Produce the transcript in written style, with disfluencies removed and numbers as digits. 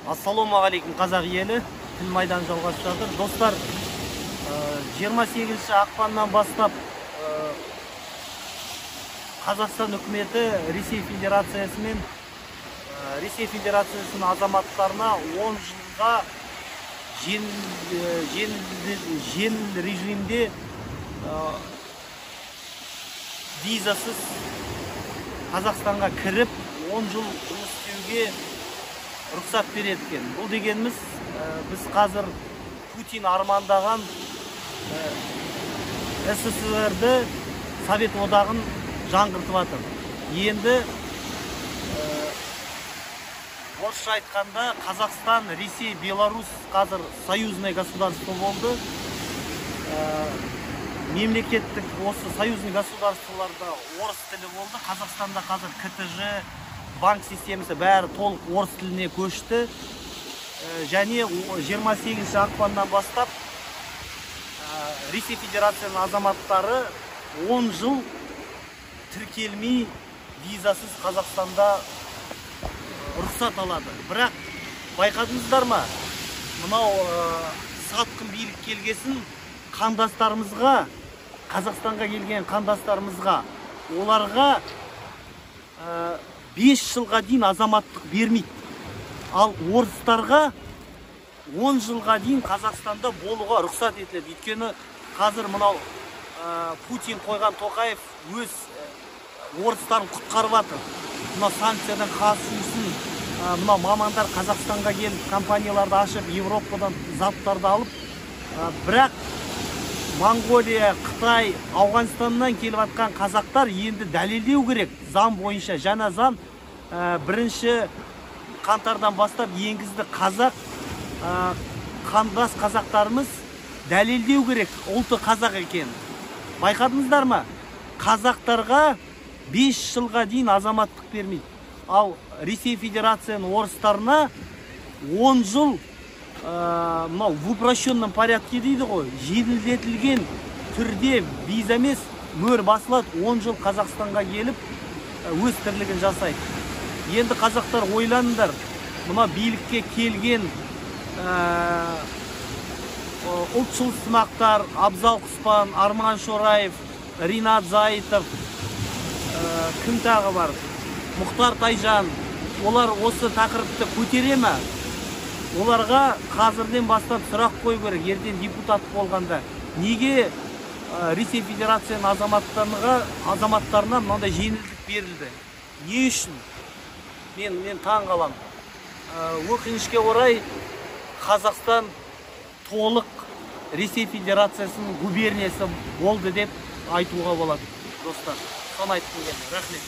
Ассалаумағалейкум қазақ елі, тіл майдан жалғасып жатыр. Достар, 28 ақпаннан бастап Қазақстан үкіметі Ресей Федерациясының азаматтарына 10 жылға жеңіл режимде визасыз Қазақстанға кіріп 10 жыл жұмыс істеуге рұқсат береді екен. Бұл дегеніміз, біз қазір Путин армандаған СССР-ді, Совет одағын жаңғыртып жатыр. Енді орысша айтқанда Қазақстан, Ресей, Беларусь қазір союзное государство болды. Мемлекеттік осы союзный государстволарда орыс тілі болды. Қазақстанда қазір КТЖ, банк системасы бәрі толық орыс тіліне көшті. Және 28 ақпаннан бастап Ресей Федерациясының азаматтары 10 жыл тіркелмей визасыз Қазақстанда рұқсат алады. Бірақ байқадыңыздар ма? Мынау сатқын билік келгесін қандастарымызға, Қазақстанға келген қандастарымызға, оларға 5 жылға дейін азаматтық бермейді. Ал орыстарға 10 жылға дейін Қазақстанда болуға рұқсат етіледі. Өйткені қазір мынау Путин қойған Тоқаев өз орыстарын құтқарып жатыр. Мына санкциядан қасу үшін мына мамандар Қазақстанға келіп компанияларды ашып, Европадан заттарды алып, бірақ Монғолия, Қытай, Ауғанстаннан келіп жатқан қазақтар енді дәлелдеу керек. Заң бойынша жаңа заң 1 қаңтардан бастап енгізді. Қазақ қандас қазақтарымыз дәлелдеу керек ұлты қазақ екен. Байқадыңыздар ма? Қазақтарға 5 жылға дейін азаматтық бермейді. Ал Ресей Федерацияның орыстарына 10 жыл в упрощенном порядке дейді ғой, жеңілдетілген түрде виза емес, мөр басылады, 10 жыл Қазақстанға келіп өз тірлігін жасайды. Енді қазақтар ойланыңдар, мына билікке келген ұлтшылсымақтар Абзал Құспан, Арман Шораев, Ринат Зайытов, кім тағы бар? Мұхтар Тайжан, олар осы тақырыпты көтере ме? Оларға қазірден бастап сұрақ қою керек, ертең депутат болғанда. Неге Ресей Федерацияның азаматтарына мынандай жеңілдік берілді? Не үшін? Мен таң қалам. Өкінішке орай Қазақстан толық Ресей Федерациясының губерниясы болды деп айтуға болады, достар. Соны айтқым келді. Рахмет.